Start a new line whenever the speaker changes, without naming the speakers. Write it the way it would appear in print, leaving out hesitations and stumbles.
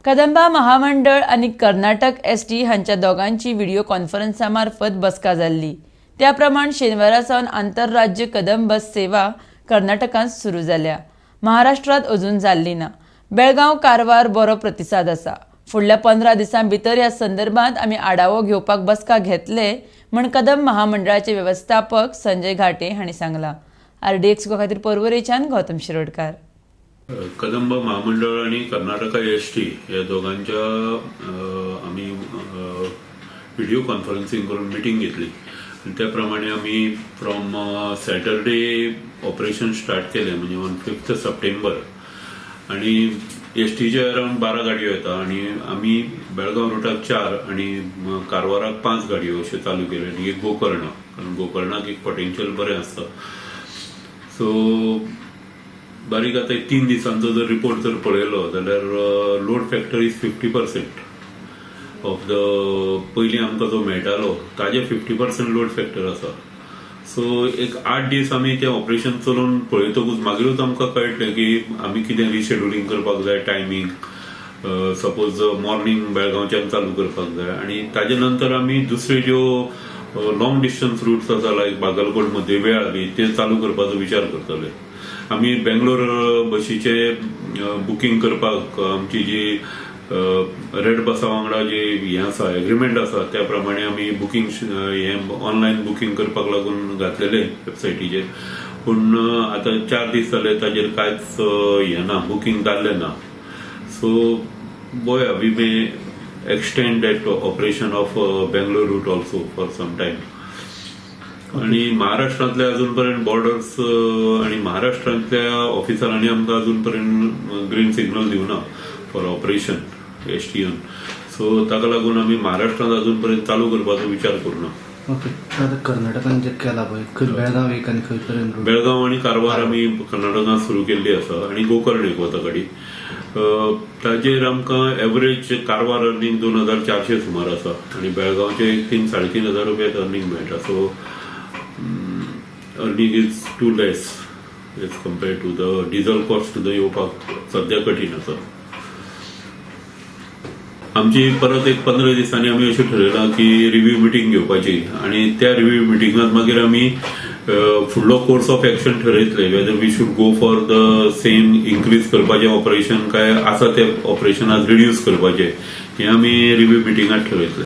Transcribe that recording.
कदंबा महामंडळ आणि कर्नाटक एसटी हांच्या दोगांची व्हिडिओ कॉन्फरन्सा मार्फत बसका जाल्ली। त्या प्रमाण शेनवारासावन आंतरराज्य कदंब बस सेवा कर्नाटकांत सुरू जाल्या। महाराष्ट्रात अजून जाल्ली ना। बेळगांव कारवार बरो प्रतिसाद आसा। फुडल्या 15 दिसां भितर ह्या संदर्भात आमी आढावो घेवपाक बसका घेतले म्हण कदंब महामंडळाचे व्यवस्थापक संजय घाटे हांणी सांगला। RDX खातीर पर्वरेच्यान गौतम शिरोडकार।
कदंब महामंडळ आणि कर्नाटका एसटी या दोघांच्या आम्ही व्हिडिओ कॉन्फरन्सिंग करून मीटिंग घेतली। त्याप्रमाणे आम्ही फ्रॉम सॅटरडे ऑपरेशन स्टार्ट केले, म्हणजे ऑन 5 सप्टेंबर। आणि एसटीचे अराउंड 12 गाडयो येतात आणि आम्ही बेळगाव रुटाक 4 आणि कारवाराक 5 गाडयो अशे चालू केले आणि एक गोकर्ण, कारण गोकर्णाक एक पोटेन्शियल बरें आसता। सो बारीक आता 3 दिसांचो जर रिपोर्ट जर पळयलो जाल्यार load factor is 50% of the पयलीं आमकां जो मेळटालो ताजे 50% लोड फॅक्टर आसा। सो एक 8 दीस आमी तें ऑपरेशन चलोवन पळयतकूच मागीरूच आमकां कळटलें की आमी कितें रिशेड्युलिंग करपाक जाय, टायमींग सपोज मॉर्निंग बेळगांवच्यान चालू करपाक जाय। आणि ताजे नंतर आमी दुसरे ज्यो लॉंग डिस्टन्स रूट्स आसा लायक बागलकोट मध्य वेळारी ते चालू करपाचो विचार करतले। आम्ही बेंगलोर बशीचे बुकिंग करपाक आमची जी रेड बसा वांगडा जे हे आसा एग्रीमेंट आसा त्या प्रमाणे आमी बुकिंग हे ऑनलायन बुकिंग करपाक लागून घातलेले वेबसायटीचेर। पूण आता 4 दीस जाले ताजेर कांयच हे ना, बुकिंग जाल्लें ना। सो पळोवया, we may extend that operation of Bangalore route also for some time. आणि महाराष्ट्रातल्या अजूनपर्यंत बॉर्डर्स आणि महाराष्ट्रातल्या ऑफिसरांनी आमकां अजूनपर्यंत ग्रीन सिग्नल दिवना फॉर ऑपरेशन एसटीएन। सो ताका लागून आमी महाराष्ट्रात अजूनपर्यंत चालू करपाचो विचार करूना।
ओके, आता कर्नाटकान जे केला पळय बेळगांव एक आणि खंय पर्यंत
बेळगांव आणि कारवार आमी कर्नाटकांत सुरू केल्ली आसा आणि गोकर्ण एक वता गाडी। ताजेर आमकां एवरेज कारवार अर्निंग 2400 सुमार आसा आणि बेळगांवचे 3,500 रुपया अर्निंग मेळटा। So earning is too less as compared to the diesel cost सुद्धा येवपाक सध्या कठीण आसा। आमची परत एक 15 दिसांनी आम्ही अशें ठरयलां की रिव्ह्यू मिटींग घेवपाची आणि त्या रिव्ह्यू मिटींगात मागीर आमी फुडलो कोर्स ऑफ एक्शन ठरयतले, whether we should go for the same increase करपाचें ऑपरेशन काय आसा ते ऑपरेशन आज रिड्यूस करपाचें, हें आमी रिव्ह्यू मिटींगात ठरयतले।